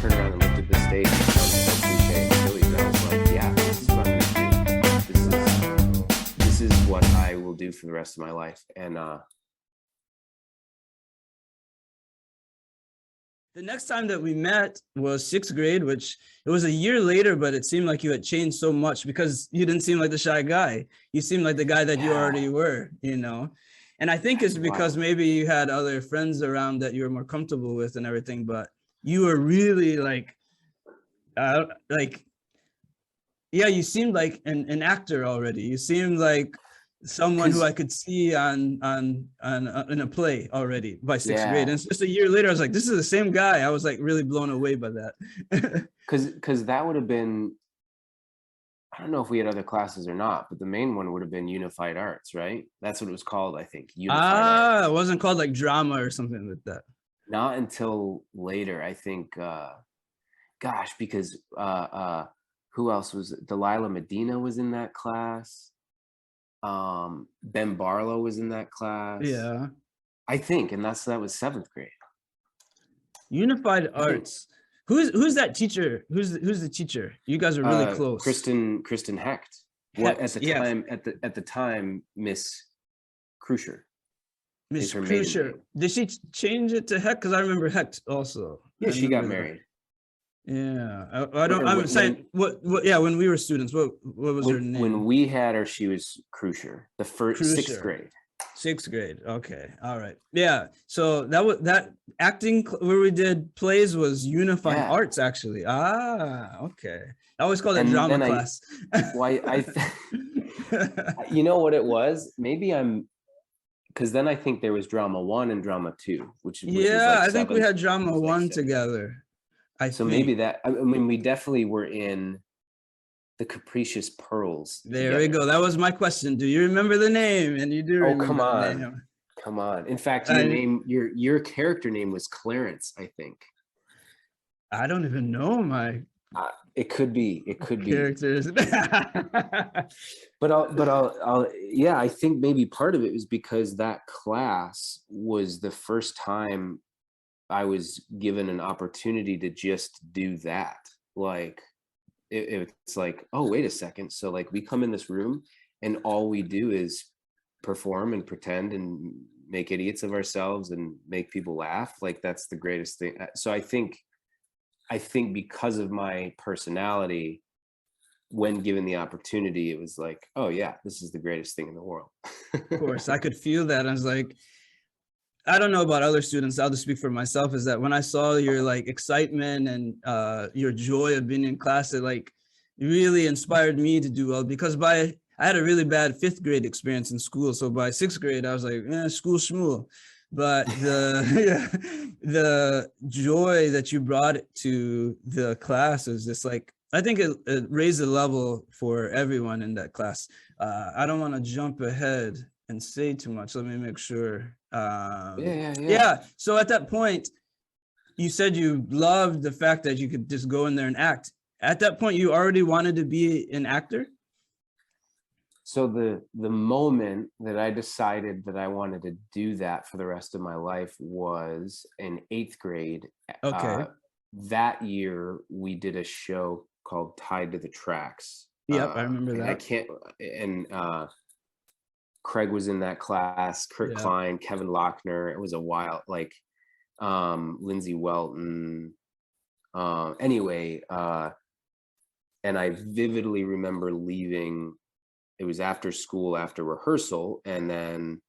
turned around and looked at the stage. It sounds so cliche and silly, but I was like, yeah, this is what I'm gonna do. This is what I will do for the rest of my life. And the next time that we met was sixth grade, which it was a year later, but it seemed like you had changed so much because you didn't seem like the shy guy. You seemed like the guy that you already were, you know? And I think it's because maybe you had other friends around that you were more comfortable with and everything, but you were really yeah, you seemed like an actor already. You seemed like someone who I could see on in a play already by sixth grade. And it's just a year later, I was like, this is the same guy. I was like really blown away by that. Because that would have been, I don't know if we had other classes or not, but the main one would have been Unified Arts, right? That's what it was called, I think. Unified Arts. It wasn't called like drama or something like that. Not until later, I think. Gosh, because who else was it? Delilah Medina was in that class. Ben Barlow was in that class. Yeah, I think, and that was seventh grade. Unified Arts. Who's that teacher? Who's the teacher? You guys are really close. Kristen Hecht. What at the time, Miss Crucier. Miss Crucier. Did she change it to Hecht? Because I remember Hecht also. Yeah, she got married. Yeah, I'm saying what? Yeah, when we were students, what was her name? When we had her, she was Crucier. The first sixth grade. Sixth grade. Okay. All right. Yeah. So that acting where we did plays was Unified Arts, actually. Okay. I always call it drama class. You know what it was? Maybe because then I think there was drama 1 and drama 2, which was like I think we had drama 1 together. Maybe that. I mean, we definitely were in the Capricious Pearls. There we go. That was my question. Do you remember the name? And you do. Oh, come on. Come on. In fact, your character name was Clarence, I think. I don't even know my. It could be. Characters. But I think maybe part of it was because that class was the first time I was given an opportunity to just do that. Like, it's like, oh, wait a second. So like we come in this room and all we do is perform and pretend and make idiots of ourselves and make people laugh. Like that's the greatest thing. So I think because of my personality, when given the opportunity, it was like, oh yeah, this is the greatest thing in the world. Of course, I could feel that. I was like, I don't know about other students. I'll just speak for myself, is that when I saw your like excitement and your joy of being in class, it like really inspired me to do well, because I had a really bad fifth grade experience in school. So by sixth grade, I was like, school schmool. But the joy that you brought to the class is just like, I think it raised the level for everyone in that class. I don't want to jump ahead and say too much. Let me make sure. So at that point, you said you loved the fact that you could just go in there and act. At that point, you already wanted to be an actor? So the moment that I decided that I wanted to do that for the rest of my life was in eighth grade. Okay. That year, we did a show called Tied to the Tracks. Yep, I remember that. Craig was in that class, Kurt Klein, Kevin Lochner. It was a wild, like Lindsay Welton. And I vividly remember leaving. It was after school, after rehearsal, and then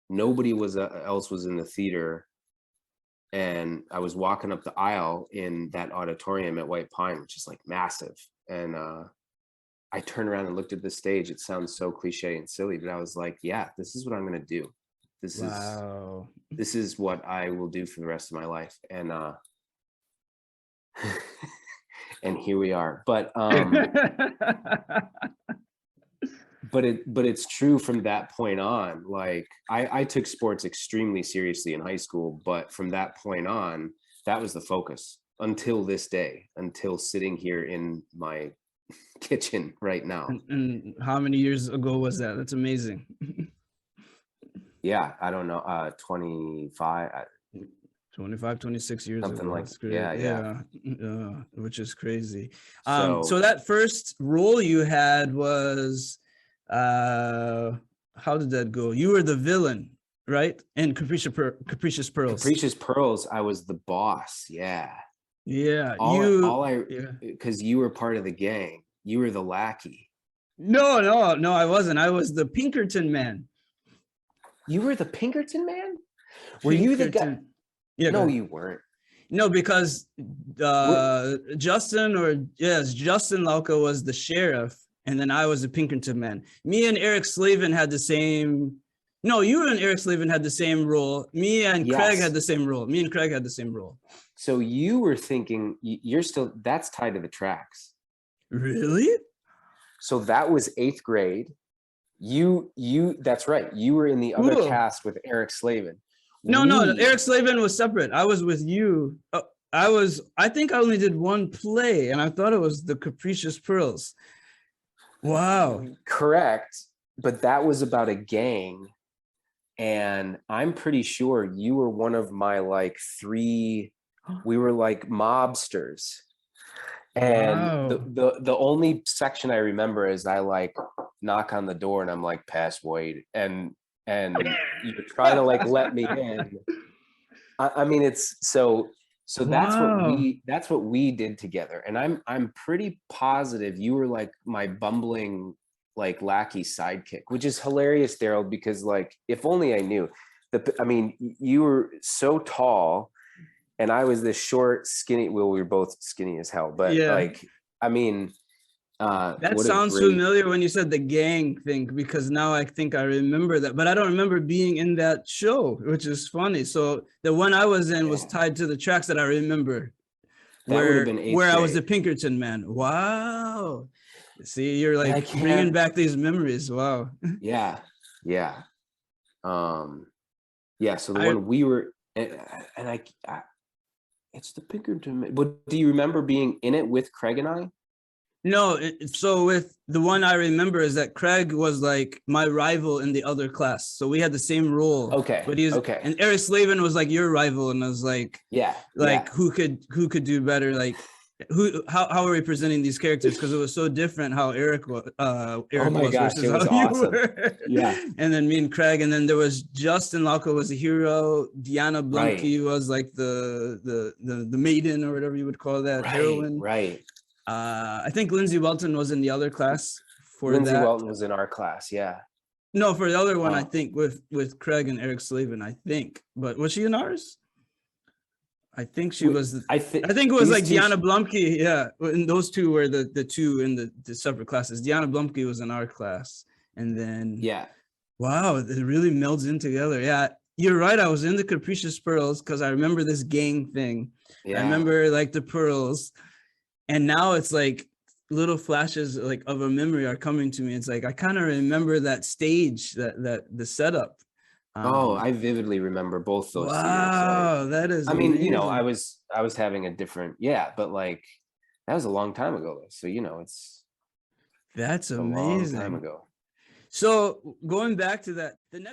nobody else was in the theater. And I was walking up the aisle in that auditorium at White Pine, which is like massive. And I turned around and looked at the stage. It sounds so cliche and silly, but I was like, yeah, this is what I'm going to do. This is what I will do for the rest of my life. And and here we are. But it's true from that point on. Like I took sports extremely seriously in high school, but from that point on, that was the focus until this day, until sitting here in my kitchen right now. And how many years ago was that? That's amazing. Yeah, I don't know, 25. 25, 26 years something ago. like, That's great. yeah. Which is crazy. So So that first role you had was, how did that go? You were the villain, right? In Capricious Pearls. Capricious Pearls, I was the boss. Yeah. Yeah, yeah. Because you were part of the gang. You were the lackey. No, I wasn't. I was the Pinkerton man. You were the Pinkerton man? Were you the guy? Yeah, no, you weren't. No, because Justin Lauka was the sheriff, and then I was the Pinkerton man. Me and Eric Slavin had the same. No, you and Eric Slavin had the same role. Me and Craig had the same role. Me and Craig had the same role. So you were thinking that's tied to the tracks. Really? So that was 8th grade. That's right. You were in the other cast with Eric Slavin. No, Eric Slavin was separate. I was with you. I think I only did one play, and I thought it was the Capricious Pearls. Wow. Correct. But that was about a gang. And I'm pretty sure you were one of my like 3, we were like mobsters. And the only section I remember is I like knock on the door and I'm like, pass Wade. And you're trying to like let me in. I mean, it's so that's what we did together. And I'm pretty positive you were like my bumbling like lackey sidekick, which is hilarious, Daryl, because like if only I knew. I mean, you were so tall and I was this short, skinny. Well, we were both skinny as hell, but like, I mean, that sounds familiar when you said the gang thing, because now I think I remember that, but I don't remember being in that show, which is funny. So the one I was in was tied to the tracks that I remember. That would have been where I was the Pinkerton man. Wow. See, you're like bringing back these memories. Wow. Yeah. So the one we were, and I it's the Pinkerton. But do you remember being in it with Craig and I? No. So with the one I remember is that Craig was like my rival in the other class. So we had the same role. Okay. But and Eric Slavin was like your rival, and I was like, who could do better? Like, how are we presenting these characters? Because it was so different how Eric was. Oh my gosh, it was awesome. Yeah. And then me and Craig, and then there was Justin Lauka was a hero. Diana Blumke was like the maiden, or whatever you would call that, heroine. Right. I think Lindsay Welton was in the other class for Lindsay Welton was in our class. Yeah. No, for the other one, I think with Craig and Eric Slavin, I think. But was she in ours? I think she was. I think it was like Diana Blumke. Yeah, and those two were the two in the separate classes. Diana Blumke was in our class, and then wow, it really melds in together. Yeah, you're right. I was in the Capricious Pearls because I remember this gang thing. Yeah. I remember like the pearls, and now it's like little flashes like of a memory are coming to me. It's like I kind of remember that stage, that the setup. I vividly remember both those. Wow, years. That is. I mean, amazing. I was having a different, but like that was a long time ago. So that's amazing. A long time ago. So going back to that, the next.